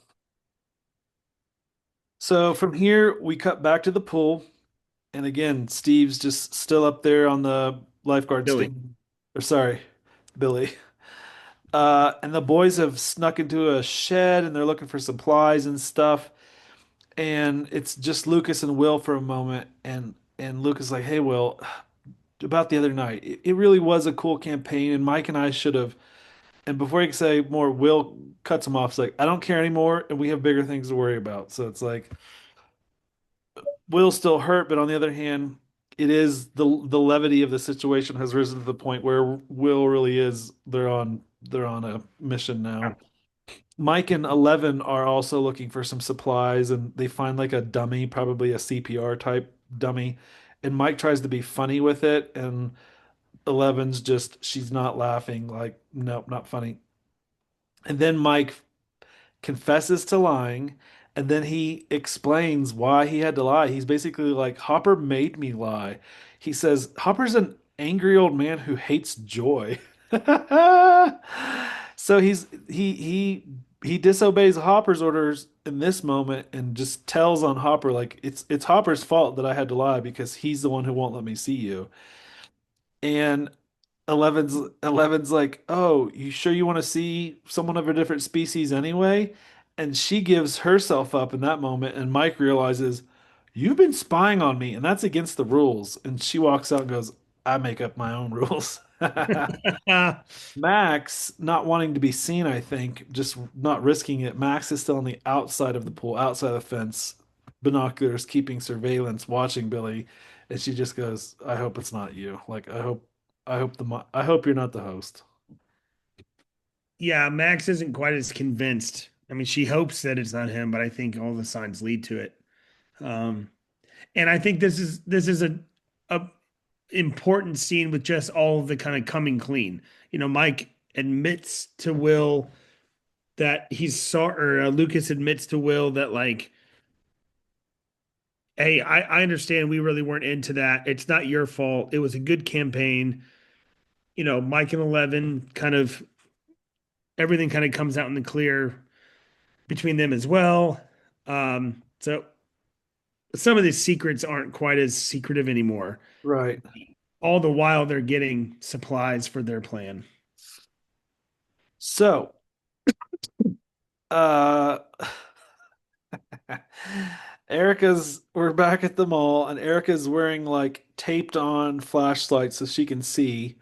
Speaker 1: So from here, we cut back to the pool. And again, Steve's just still up there on the lifeguard
Speaker 2: Billy.
Speaker 1: stand. Or sorry, Billy. And the boys have snuck into a shed and they're looking for supplies and stuff. And it's just Lucas and Will for a moment. And Lucas is like, hey, Will, about the other night, it really was a cool campaign. And Mike and I should have. And before he can say more, Will cuts him off. It's like, I don't care anymore. And we have bigger things to worry about. So it's like, Will's still hurt, but on the other hand, it is the levity of the situation has risen to the point where Will really is they're on a mission now. Mike and Eleven are also looking for some supplies and they find like a dummy, probably a CPR type dummy. And Mike tries to be funny with it, and Eleven's just she's not laughing, like, nope, not funny. And then Mike confesses to lying, and then he explains why he had to lie. He's basically like, Hopper made me lie. He says, Hopper's an angry old man who hates joy. So he disobeys Hopper's orders in this moment and just tells on Hopper like it's Hopper's fault that I had to lie because he's the one who won't let me see you. And Eleven's like, "Oh, you sure you want to see someone of a different species anyway?" And she gives herself up in that moment, and Mike realizes, "You've been spying on me, and that's against the rules." And she walks out and goes, "I make up my own rules." Max, not wanting to be seen, I think, just not risking it. Max is still on the outside of the pool, outside the fence, binoculars, keeping surveillance, watching Billy, and she just goes, "I hope it's not you. Like, I hope you're not the host."
Speaker 2: Yeah, Max isn't quite as convinced. I mean, she hopes that it's not him, but I think all the signs lead to it. Um, and I think this is a important scene with just all of the kind of coming clean. Mike admits to Will that he's sorry, or Lucas admits to Will that like, hey, I understand we really weren't into that. It's not your fault. It was a good campaign. Mike and Eleven kind of everything kind of comes out in the clear between them as well. So some of these secrets aren't quite as secretive anymore.
Speaker 1: Right.
Speaker 2: All the while they're getting supplies for their plan.
Speaker 1: So, uh, we're back at the mall, and Erica's wearing like taped on flashlights so she can see.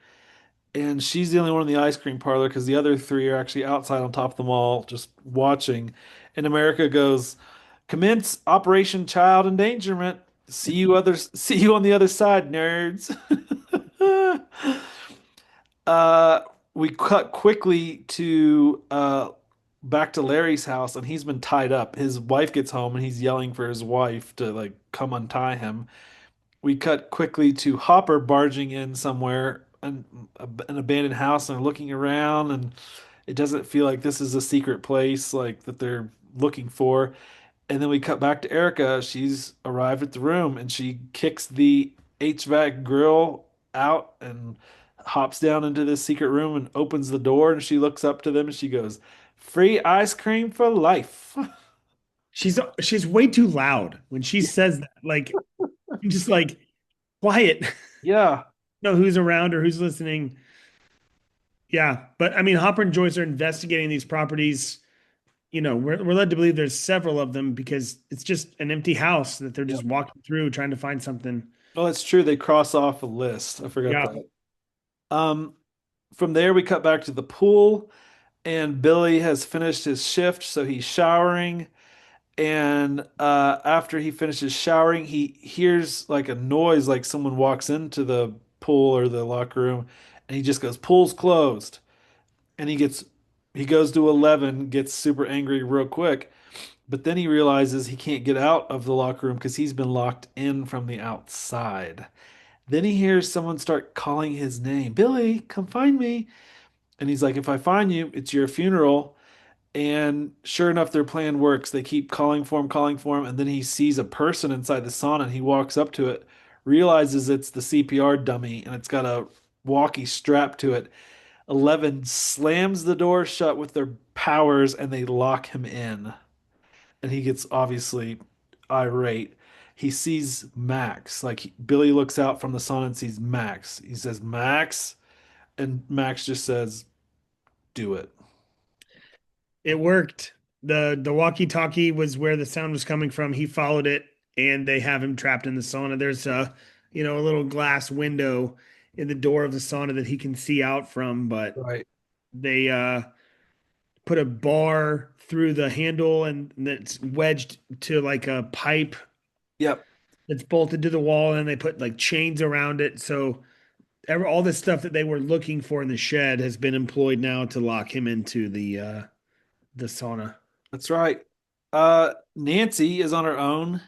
Speaker 1: And she's the only one in the ice cream parlor because the other three are actually outside on top of the mall just watching. And America goes, commence Operation Child Endangerment. See you on the other side, nerds. uh we cut quickly to back to Larry's house and he's been tied up. His wife gets home and he's yelling for his wife to like come untie him. We cut quickly to Hopper barging in somewhere, an abandoned house, and they're looking around, and it doesn't feel like this is a secret place like that they're looking for. And then we cut back to Erica. She's arrived at the room and she kicks the HVAC grill out and hops down into this secret room and opens the door. And she looks up to them and she goes, "Free ice cream for life."
Speaker 2: She's way too loud when she says that. Like, just like quiet.
Speaker 1: Yeah.
Speaker 2: Know who's around or who's listening. Yeah, but I mean, Hopper and Joyce are investigating these properties. We're led to believe there's several of them because it's just an empty house that they're
Speaker 1: Yeah.
Speaker 2: just walking through trying to find something.
Speaker 1: Oh, that's true. They cross off a list. I forgot
Speaker 2: Yeah.
Speaker 1: that. Um, from there, we cut back to the pool, and Billy has finished his shift, so he's showering. And after he finishes showering, he hears like a noise, like someone walks into the pool or the locker room, and he just goes, "Pool's closed." And he goes to 11, gets super angry real quick, but then he realizes he can't get out of the locker room because he's been locked in from the outside. Then he hears someone start calling his name, "Billy, come find me." And he's like, "If I find you, it's your funeral." And sure enough, their plan works. They keep calling for him, and then he sees a person inside the sauna and he walks up to it, realizes it's the CPR dummy, and it's got walkie strapped to it. 11 slams the door shut with their powers and they lock him in. And he gets obviously irate. He sees Max. Like Billy looks out from the sauna and sees Max. He says, Max. And Max just says, do it.
Speaker 2: It worked. The walkie-talkie was where the sound was coming from. He followed it, and they have him trapped in the sauna. There's a little glass window in the door of the sauna that he can see out from, but
Speaker 1: Right.
Speaker 2: they put a bar through the handle and that's wedged to like a pipe
Speaker 1: Yep.
Speaker 2: that's bolted to the wall, and they put like chains around it. So all the stuff that they were looking for in the shed has been employed now to lock him into the sauna.
Speaker 1: That's right. Nancy is on her own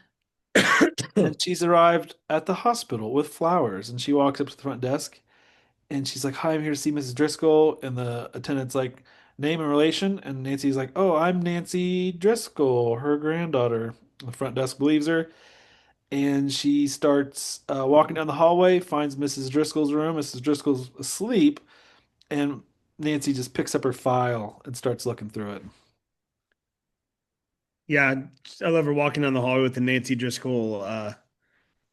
Speaker 1: and she's arrived at the hospital with flowers. And she walks up to the front desk and she's like, hi, I'm here to see Mrs. Driscoll. And the attendant's like, name and relation. And Nancy's like, oh, I'm Nancy Driscoll, her granddaughter. The front desk believes her. And she starts walking down the hallway, finds Mrs. Driscoll's room. Mrs. Driscoll's asleep. And Nancy just picks up her file and starts looking through it.
Speaker 2: Yeah, I love her walking down the hallway with the Nancy Driscoll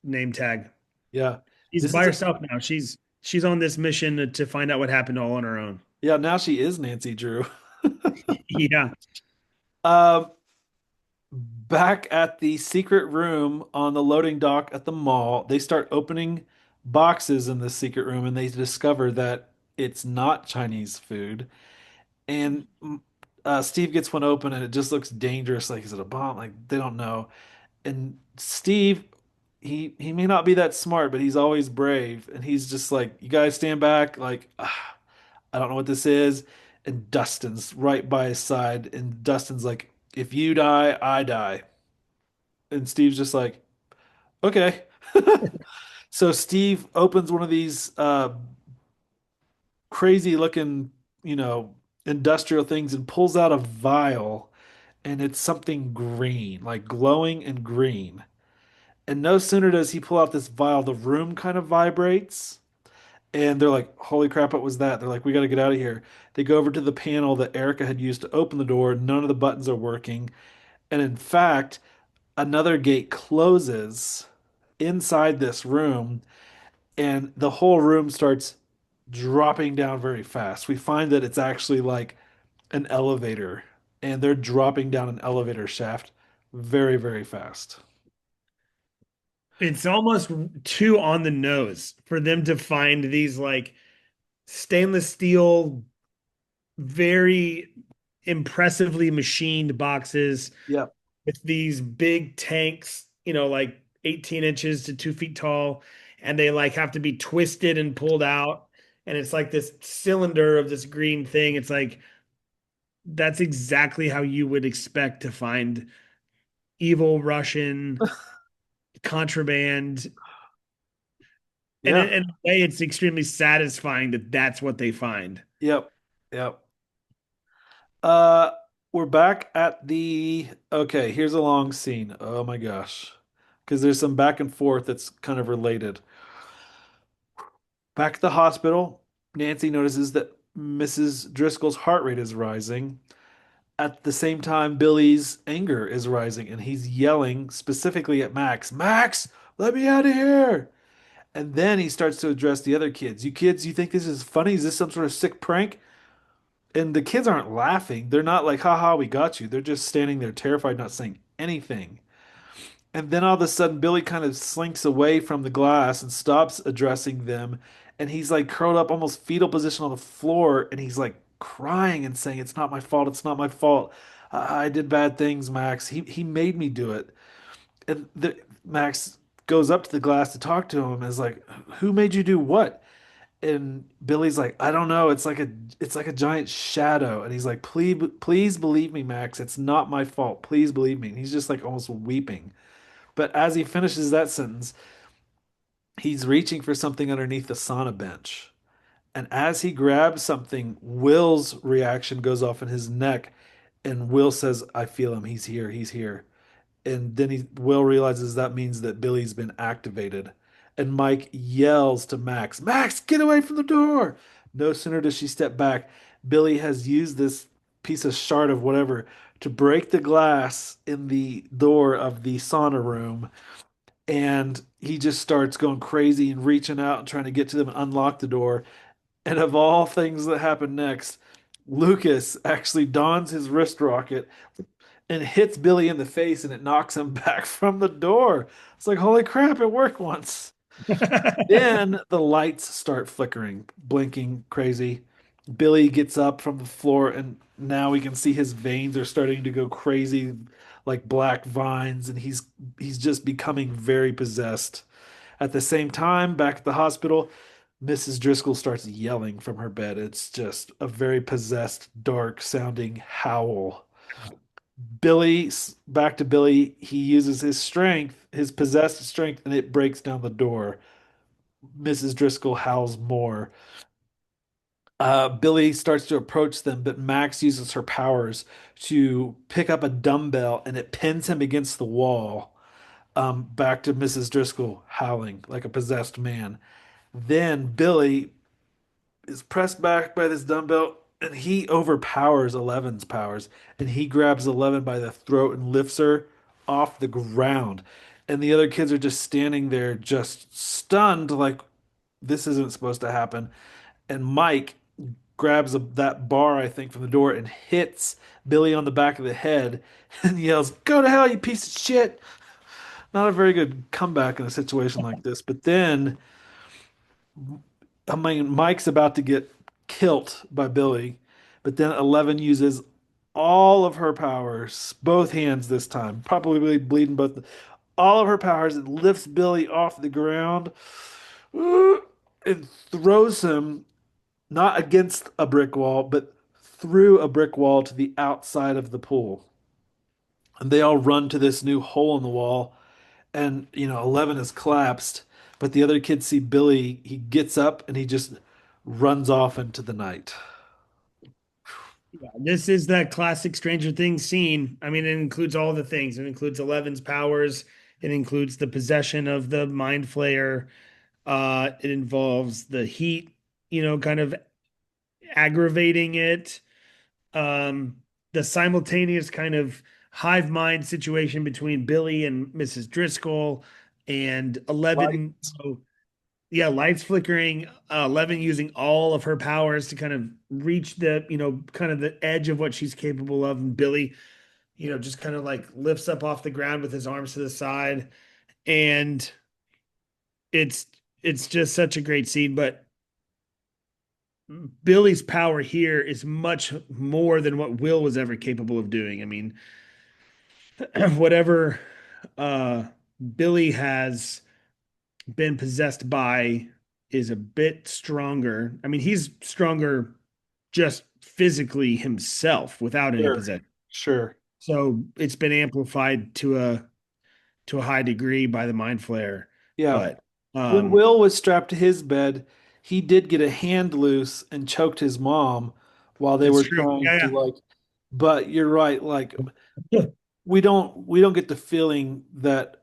Speaker 2: name tag.
Speaker 1: Yeah.
Speaker 2: She's
Speaker 1: This
Speaker 2: by
Speaker 1: is a,
Speaker 2: herself now. She's on this mission to find out what happened all on her own.
Speaker 1: yeah, now she is Nancy Drew.
Speaker 2: Yeah.
Speaker 1: Um, Back at the secret room on the loading dock at the mall, they start opening boxes in the secret room and they discover that it's not Chinese food. And Steve gets one open and it just looks dangerous. Like, is it a bomb? Like, they don't know. And Steve, he may not be that smart, but he's always brave. And he's just like, you guys stand back. Like, I don't know what this is. And Dustin's right by his side. And Dustin's like, if you die, I die. And Steve's just like, okay. So Steve opens one of these crazy looking, you know, industrial things and pulls out a vial and it's something green, like glowing and green. And no sooner does he pull out this vial, the room kind of vibrates. And they're like, holy crap, what was that? They're like, we got to get out of here. They go over to the panel that Erica had used to open the door. None of the buttons are working. And in fact, another gate closes inside this room, and the whole room starts dropping down very fast. We find that it's actually like an elevator, and they're dropping down an elevator shaft very, very fast.
Speaker 2: It's almost too on the nose for them to find these like stainless steel, very impressively machined boxes
Speaker 1: Yep.
Speaker 2: with these big tanks, like 18 inches to 2 feet tall, and they like have to be twisted and pulled out. And it's like this cylinder of this green thing. It's like that's exactly how you would expect to find evil Russian contraband. And
Speaker 1: Yeah.
Speaker 2: in a way, it's extremely satisfying that that's what they find.
Speaker 1: Yep. Yep. Uh, we're back at the okay, here's a long scene. Oh my gosh. Because there's some back and forth that's kind of related. Back at the hospital, Nancy notices that Mrs. Driscoll's heart rate is rising. At the same time, Billy's anger is rising and he's yelling specifically at Max, Max, let me out of here. And then he starts to address the other kids. You kids, you think this is funny? Is this some sort of sick prank? And the kids aren't laughing. They're not like, haha, we got you. They're just standing there terrified, not saying anything. And then all of a sudden, Billy kind of slinks away from the glass and stops addressing them. And he's like curled up, almost fetal position on the floor. And he's like crying and saying, it's not my fault. It's not my fault. I did bad things, Max. He made me do it. And Max goes up to the glass to talk to him and is like, who made you do what? And Billy's like, I don't know. It's like a giant shadow. And he's like, please believe me, Max. It's not my fault. Please believe me. And he's just like almost weeping. But as he finishes that sentence, he's reaching for something underneath the sauna bench. And as he grabs something, Will's reaction goes off in his neck. And Will says, I feel him. He's here. He's here. And then Will realizes that means that Billy's been activated. And Mike yells to Max, Max, get away from the door. No sooner does she step back, Billy has used this piece of shard of whatever to break the glass in the door of the sauna room. And he just starts going crazy and reaching out and trying to get to them and unlock the door. And of all things that happen next, Lucas actually dons his wrist rocket and hits Billy in the face and it knocks him back from the door. It's like, holy crap, it worked once. Then the lights start flickering, blinking crazy. Billy gets up from the floor and now we can see his veins are starting to go crazy like black vines and he's just becoming very possessed. At the same time, back at the hospital, Mrs. Driscoll starts yelling from her bed. It's just a very possessed, dark sounding howl. Back to Billy, he uses his strength, his possessed strength, and it breaks down the door. Mrs. Driscoll howls more. Billy starts to approach them, but Max uses her powers to pick up a dumbbell and it pins him against the wall. Back to Mrs. Driscoll howling like a possessed man. Then Billy is pressed back by this dumbbell and he overpowers Eleven's powers and he grabs Eleven by the throat and lifts her off the ground. And the other kids are just standing there, just stunned, like this isn't supposed to happen. And Mike grabs that bar, I think, from the door and hits Billy on the back of the head and yells, "Go to hell, you piece of shit!" Not a very good comeback in a situation like this. But then, I mean, Mike's about to get killed by Billy, but then Eleven uses all of her powers, both hands this time, probably bleeding both, all of her powers, and lifts Billy off the ground and throws him not against a brick wall, but through a brick wall to the outside of the pool. And they all run to this new hole in the wall. And, 11 has collapsed, but the other kids see Billy. He gets up and he just runs off into the night.
Speaker 2: Yeah, this is that classic Stranger Things scene. I mean, it includes all the things. It includes Eleven's powers. It includes the possession of the Mind Flayer. It involves the heat, kind of aggravating it. The simultaneous kind of hive mind situation between Billy and Mrs. Driscoll and
Speaker 1: Like,
Speaker 2: 11. Yeah, lights flickering, 11 using all of her powers to kind of reach the, kind of the edge of what she's capable of. And Billy, just kind of like lifts up off the ground with his arms to the side. And it's it's just such a great scene. But Billy's power here is much more than what Will was ever capable of doing. I mean, whatever uh Billy has been possessed by is a bit stronger. I mean, he's stronger just physically himself without any
Speaker 1: sure,
Speaker 2: possession.
Speaker 1: sure.
Speaker 2: So it's been amplified to a high degree by the mind flare.
Speaker 1: Yeah.
Speaker 2: But
Speaker 1: When
Speaker 2: um
Speaker 1: Will was strapped to his bed, he did get a hand loose and choked his mom while they
Speaker 2: that's
Speaker 1: were
Speaker 2: true.
Speaker 1: trying to
Speaker 2: Yeah,
Speaker 1: like, but you're right, like
Speaker 2: yeah.
Speaker 1: we don't get the feeling that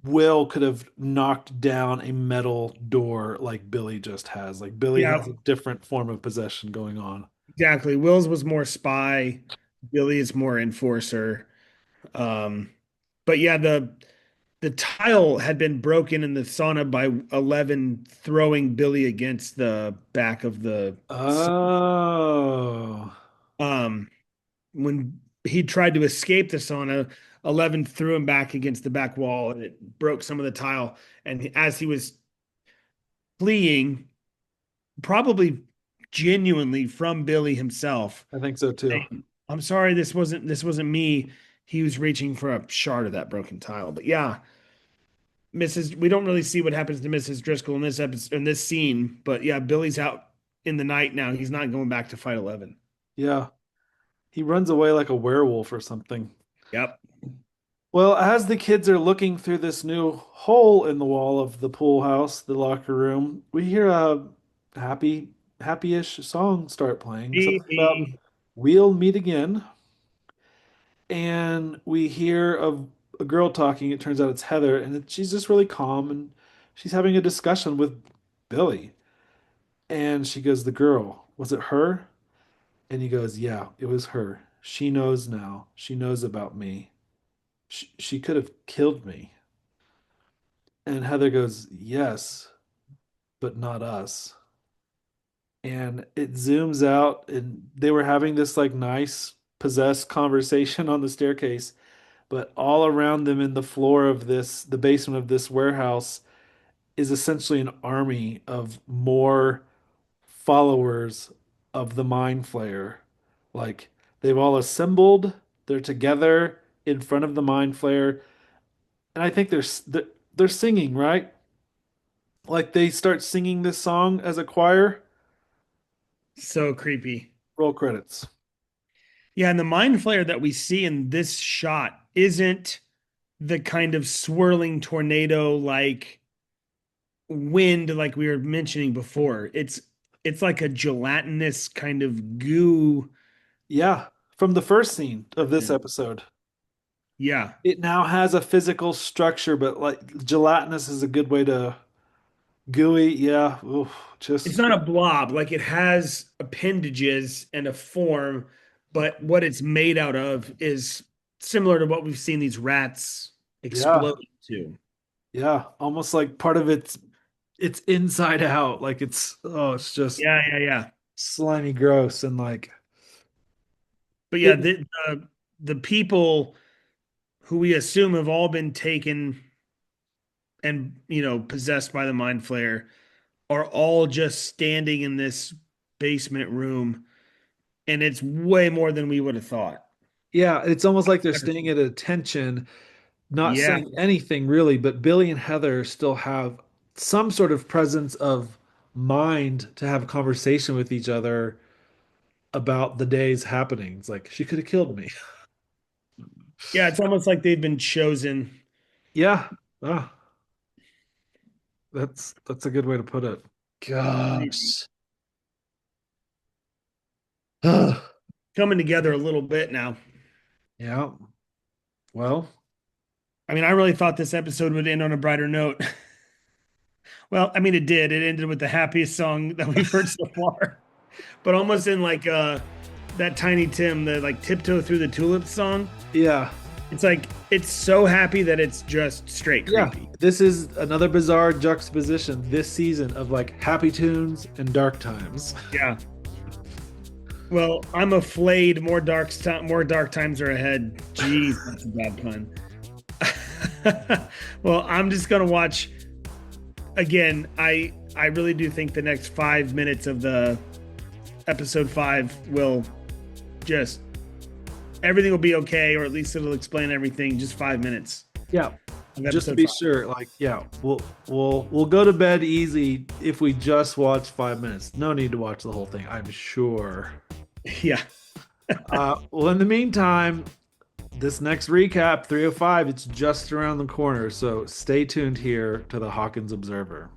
Speaker 1: Will could have knocked down a metal door like Billy just has. Like Billy
Speaker 2: Yeah,
Speaker 1: has a different form of possession going on.
Speaker 2: exactly. Will's was more spy, Billy is more enforcer. Um but yeah, the tile had been broken in the sauna by 11 throwing Billy against the back of the
Speaker 1: Oh,
Speaker 2: um when he tried to escape the sauna, 11 threw him back against the back wall and it broke some of the tile. And as he was fleeing, probably genuinely from Billy himself,
Speaker 1: I think so too.
Speaker 2: saying, I'm sorry, this wasn't me. He was reaching for a shard of that broken tile. But yeah, we don't really see what happens to Mrs. Driscoll in this episode, in this scene, but yeah, Billy's out in the night now. He's not going back to fight 11.
Speaker 1: Yeah. He runs away like a werewolf or something.
Speaker 2: Yep.
Speaker 1: Well, as the kids are looking through this new hole in the wall of the pool house, the locker room, we hear a happy-ish song start playing, something about we'll meet again. And we hear of a girl talking. It turns out it's Heather, and she's just really calm and she's having a discussion with Billy. And she goes, "The girl, was it her?" And he goes, "Yeah, it was her. She knows now. She knows about me. She could have killed me." And Heather goes, "Yes, but not us." And it zooms out, and they were having this like nice possessed conversation on the staircase, but all around them in the floor of the basement of this warehouse is essentially an army of more followers of the Mind Flayer. Like they've all assembled, they're together in front of the Mind Flayer, and I think they're singing, right? Like they start singing this song as a choir.
Speaker 2: So creepy.
Speaker 1: Roll credits.
Speaker 2: Yeah, and the mind flare that we see in this shot isn't the kind of swirling tornado like wind like we were mentioning before. It's like a gelatinous kind of goo.
Speaker 1: Yeah, from the first scene of this episode.
Speaker 2: Yeah.
Speaker 1: It now has a physical structure, but like gelatinous is a good way to gooey. Yeah, oof,
Speaker 2: It's
Speaker 1: just
Speaker 2: not a blob, like it has appendages and a form, but what it's made out of is similar to what we've seen these rats
Speaker 1: yeah,
Speaker 2: explode to.
Speaker 1: yeah, almost like part of it's inside out. Like it's just
Speaker 2: Yeah, yeah, yeah.
Speaker 1: slimy, gross, and like
Speaker 2: But yeah,
Speaker 1: it.
Speaker 2: the people who we assume have all been taken and possessed by the mind flayer are all just standing in this basement room, and it's way more than we would have thought.
Speaker 1: Yeah, it's almost like they're staying at attention, not
Speaker 2: Yeah,
Speaker 1: saying anything really, but Billy and Heather still have some sort of presence of mind to have a conversation with each other about the day's happenings. Like she could have killed me.
Speaker 2: yeah, it's almost like they've been chosen.
Speaker 1: Yeah. Ah, that's a good way to put it. Gosh.
Speaker 2: Coming together a little bit now.
Speaker 1: Yeah. Well,
Speaker 2: I mean, I really thought this episode would end on a brighter note. Well, I mean, it did. It ended with the happiest song that we've heard so far, but almost in like that Tiny Tim, the like tiptoe through the tulips song.
Speaker 1: yeah.
Speaker 2: It's like it's so happy that it's just straight
Speaker 1: Yeah.
Speaker 2: creepy.
Speaker 1: This is another bizarre juxtaposition this season of like happy tunes and dark times.
Speaker 2: Yeah. Well, I'm a flayed. More dark times are ahead. Jeez, that's a bad pun. Well, I'm just gonna watch again. I really do think the next 5 minutes of the episode 5 will just everything will be okay, or at least it'll explain everything. Just 5 minutes
Speaker 1: Yeah.
Speaker 2: of
Speaker 1: Just to
Speaker 2: episode
Speaker 1: be
Speaker 2: 5.
Speaker 1: sure, like, yeah, we'll go to bed easy if we just watch 5 minutes. No need to watch the whole thing, I'm sure.
Speaker 2: Yeah.
Speaker 1: Well, in the meantime, this next recap, 305, it's just around the corner. So stay tuned here to the Hawkins Observer.